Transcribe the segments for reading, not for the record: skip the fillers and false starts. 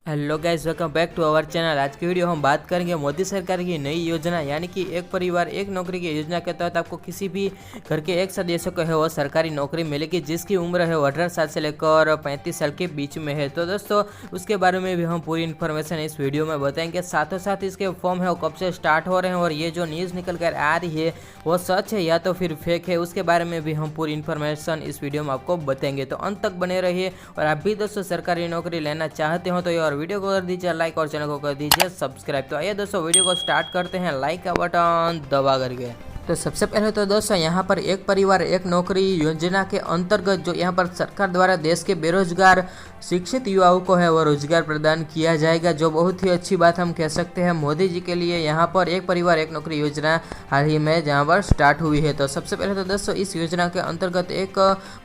Hello guys, welcome back to our channel. आज की video हम बात करेंगे मोदी सरकार की नई योजना यानी कि एक परिवार एक नौकरी की योजना के तहत आपको किसी भी घर के एक सदस्य को है वो सरकारी नौकरी मिलेगी जिसकी उम्र है वो 18 साल से लेकर 35 साल के बीच में है। तो दोस्तों उसके बारे में भी हम पूरी इन्फॉर्मेशन इस वीडियो में बताएंगे। साथों साथ इसके फॉर्म है वो कब से स्टार्ट हो रहे हैं और ये जो न्यूज़ निकल कर आ रही है वो सच है या तो फिर फेक है, उसके बारे में भी हम पूरी इन्फॉर्मेशन इस वीडियो में आपको बताएंगे। तो अंत तक बने रहिए और आप भी दोस्तों सरकारी नौकरी लेना चाहते हो तो वीडियो को कर दीजिए लाइक और चैनल को कर दीजिए सब्सक्राइब। तो आइए दोस्तों वीडियो को स्टार्ट करते हैं लाइक का बटन दबा करके। तो सबसे पहले तो दोस्तों यहाँ पर एक परिवार एक नौकरी योजना के अंतर्गत जो यहाँ पर सरकार द्वारा देश के बेरोजगार शिक्षित युवाओं को है वो रोजगार प्रदान किया जाएगा, जो बहुत ही अच्छी बात हम कह सकते हैं मोदी जी के लिए। यहाँ पर एक परिवार एक नौकरी योजना हाल ही में जहाँ पर स्टार्ट हुई है। तो सबसे पहले तो दोस्तों इस योजना के अंतर्गत एक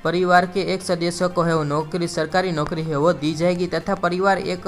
परिवार के एक सदस्य को है वो नौकरी सरकारी नौकरी है वो दी जाएगी तथा परिवार एक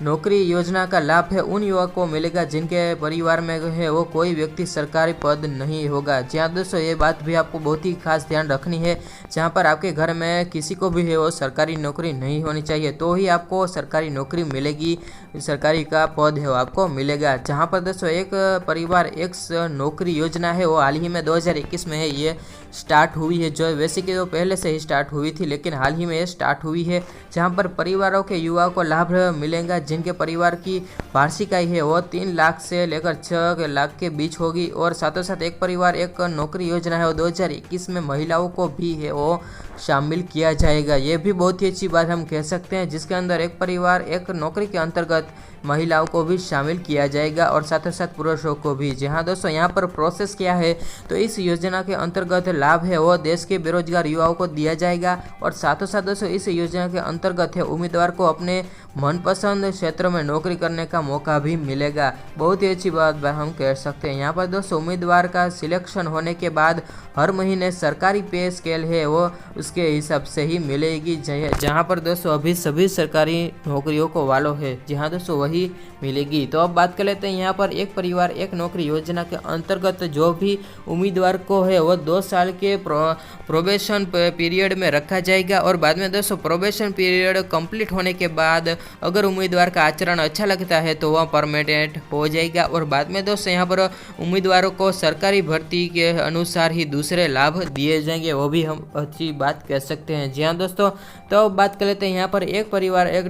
नौकरी योजना का लाभ है उन युवकों को मिलेगा जिनके परिवार में है वो कोई व्यक्ति सरकारी पद नहीं होगा। जहाँ दोस्तों ये बात भी आपको बहुत ही खास ध्यान रखनी है, जहाँ पर आपके घर में किसी को भी है वो सरकारी नौकरी नहीं होनी चाहिए तो ही आपको सरकारी नौकरी मिलेगी, सरकारी का पद है वो आपको मिलेगा। जहाँ पर दोस्तों एक परिवार एक नौकरी योजना है वो हाल ही में 2021 में है ये स्टार्ट हुई है, जो वैसे कि वो पहले से ही स्टार्ट हुई थी लेकिन हाल ही में ये स्टार्ट हुई है। जहाँ पर परिवारों के युवाओं को लाभ मिलेगा जिनके परिवार की वार्षिक आय है वो 3 लाख से लेकर 6 लाख के बीच होगी। और साथों साथ एक परिवार एक नौकरी योजना है वो 2021 में महिलाओं को भी है वो शामिल किया जाएगा। ये भी बहुत ही अच्छी बात हम कह सकते हैं, जिसके अंदर एक परिवार एक नौकरी के अंतर्गत महिलाओं को भी शामिल किया जाएगा और साथ ही साथ पुरुषों को भी। जी हाँ दोस्तों, यहाँ पर प्रोसेस क्या है तो इस योजना के अंतर्गत लाभ है वो देश के बेरोजगार युवाओं को दिया जाएगा और साथों साथ दोस्तों इस योजना के अंतर्गत है उम्मीदवार को अपने मनपसंद क्षेत्र में नौकरी करने का मौका भी मिलेगा। बहुत ही अच्छी बात हम कह सकते हैं। यहाँ पर दोस्तों उम्मीदवार का सिलेक्शन होने के बाद हर महीने सरकारी पे स्केल है वो उसके हिसाब से ही मिलेगी, जहाँ पर दोस्तों अभी सभी सरकारी नौकरियों को वालों है जी हाँ दोस्तों वही मिलेगी। तो अब बात कर लेते हैं यहाँ पर एक परिवार एक नौकरी योजना के अंतर्गत जो भी उम्मीदवार को है वो 2 साल के प्रोबेशन पीरियड में रखा जाएगा और बाद में दोस्तों प्रोबेशन पीरियड कंप्लीट होने के बाद अगर उम्मीदवार का आचरण अच्छा लगता है तो वह परमानेंट हो जाएगा और बाद में दोस्तों यहाँ पर उम्मीदवारों को सरकारी भर्ती के अनुसार ही दूसरे लाभ दिए जाएंगे, वो भी हम अच्छी बात कह सकते हैं। जी हाँ दोस्तों, तो अब बात कर लेते हैं यहाँ पर एक परिवार एक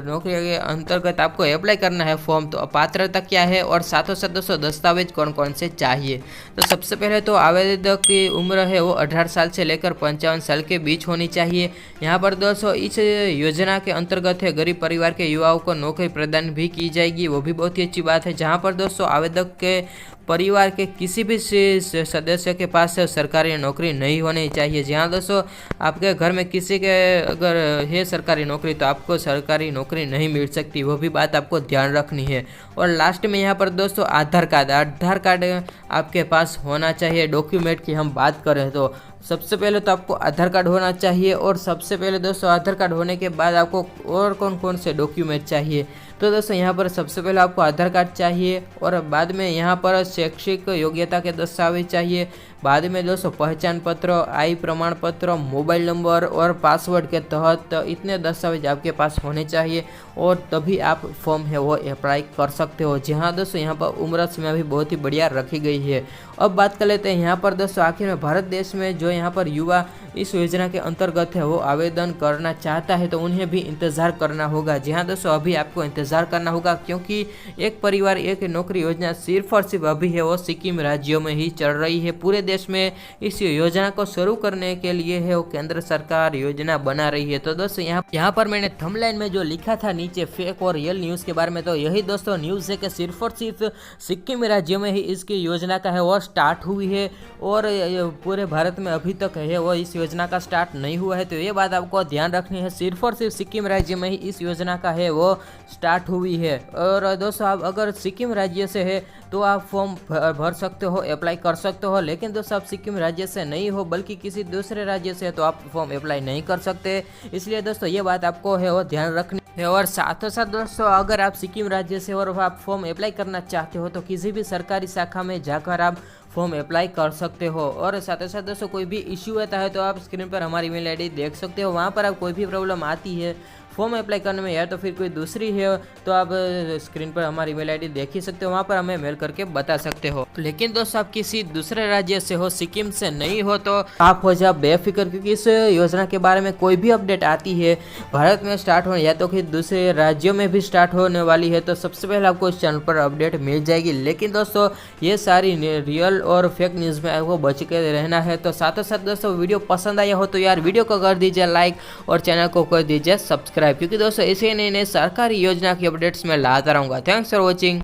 नौकरी के अंतर्गत आपको अप्लाई करना है फॉर्म। तो पात्रता क्या है और साथों साथ दोस्तों दस्तावेज कौन कौन से चाहिए। तो सबसे पहले तो आवेदक की उम्र है वो 18 साल से लेकर 55 साल के बीच होनी चाहिए। यहाँ पर दोस्तों इस योजना के अंतर्गत है गरीब परिवार के युवाओं को नौकरी प्रदान भी की जाएगी, वो भी बहुत ही अच्छी बात है। जहाँ पर दोस्तों आवेदक के परिवार के किसी भी सदस्य के पास सरकारी नौकरी नहीं होनी चाहिए। जी हाँ दोस्तों, आपके घर में किसी के अगर है सरकारी नौकरी तो आपको सरकारी नौकरी नहीं मिल सकती, वो भी बात आपको ध्यान रखनी है। और लास्ट में यहाँ पर दोस्तों आधार कार्ड आपके पास होना चाहिए। डॉक्यूमेंट की हम बात करें तो सबसे पहले तो आपको आधार कार्ड होना चाहिए और सबसे पहले दोस्तों आधार कार्ड होने के बाद आपको और कौन कौन से डॉक्यूमेंट चाहिए। तो दोस्तों यहाँ पर सबसे पहले आपको आधार कार्ड चाहिए और बाद में यहाँ पर शैक्षिक योग्यता के दस्तावेज चाहिए। बाद में दोस्तों पहचान पत्र, आय प्रमाण पत्र, मोबाइल नंबर और पासवर्ड के तहत इतने दस्तावेज आपके पास होने चाहिए और तभी आप फॉर्म है वो अप्लाई कर सकते हो। जी हाँ दोस्तों, यहाँ पर उम्र सीमा भी बहुत ही बढ़िया रखी गई है। अब बात कर लेते हैं यहाँ पर दोस्तों आखिर में भारत देश में जो यहाँ पर युवा इस योजना के अंतर्गत है वो आवेदन करना चाहता है तो उन्हें भी इंतज़ार करना होगा। जी हाँ दोस्तों, अभी आपको इंतज़ार करना होगा क्योंकि एक परिवार एक नौकरी योजना सिर्फ और सिर्फ अभी है वो सिक्किम राज्यों में ही चल रही है। पूरे देश में इस योजना को शुरू करने के लिए है वो केंद्र सरकार योजना बना रही है। तो दोस्तों यहाँ पर मैंने थंबनेल में जो लिखा था नीचे फेक और रियल न्यूज़ के बारे में, तो यही दोस्तों न्यूज़ है कि सिर्फ और सिर्फ सिक्किम राज्यों में ही इसकी योजना का है वो स्टार्ट हुई है और पूरे भारत में अभी तक है वो इस योजना का स्टार्ट नहीं हुआ है। तो ये बात आपको ध्यान रखनी है, सिर्फ और सिर्फ सिक्किम राज्य में ही इस योजना का है वो स्टार्ट हुई है। और दोस्तों आप अगर सिक्किम राज्य से है तो आप फॉर्म भर सकते हो, अप्लाई कर सकते हो, लेकिन दोस्तों आप सिक्किम राज्य से नहीं हो बल्कि किसी दूसरे राज्य से है तो आप फॉर्म अप्लाई नहीं कर सकते। इसलिए दोस्तों ये बात आपको है वो ध्यान रखनी है। और साथों साथ दोस्तों अगर आप सिक्किम राज्य से और आप फॉर्म अप्लाई करना चाहते हो तो किसी भी सरकारी शाखा में जाकर आप फॉर्म अप्लाई कर सकते हो। और साथ ही साथ दोस्तों कोई भी इश्यू आता है तो आप स्क्रीन पर हमारी ईमेल आईडी देख सकते हो, वहाँ पर आप कोई भी प्रॉब्लम आती है फॉर्म अप्लाई करने में या तो फिर कोई दूसरी है तो आप स्क्रीन पर हमारी ईमेल आईडी देख ही सकते हो, वहाँ पर हमें मेल करके बता सकते हो। लेकिन दोस्तों आप किसी दूसरे राज्य से हो, सिक्किम से नहीं हो तो आप हो जाओ बेफिक्र, क्योंकि इस योजना के बारे में कोई भी अपडेट आती है भारत में स्टार्ट हो या तो फिर दूसरे राज्यों में भी स्टार्ट होने वाली है तो सबसे पहले आपको इस चैनल पर अपडेट मिल जाएगी। लेकिन दोस्तों ये सारी रियल और फेक न्यूज़ में आपको बच के रहना है। तो साथ ही साथ दोस्तों वीडियो पसंद आया हो तो यार वीडियो को कर दीजिए लाइक और चैनल को कर दीजिए सब्सक्राइब, क्योंकि दोस्तों ऐसे नए नए सरकारी योजना की अपडेट्स मैं लाता रहूँगा। Thanks for watching.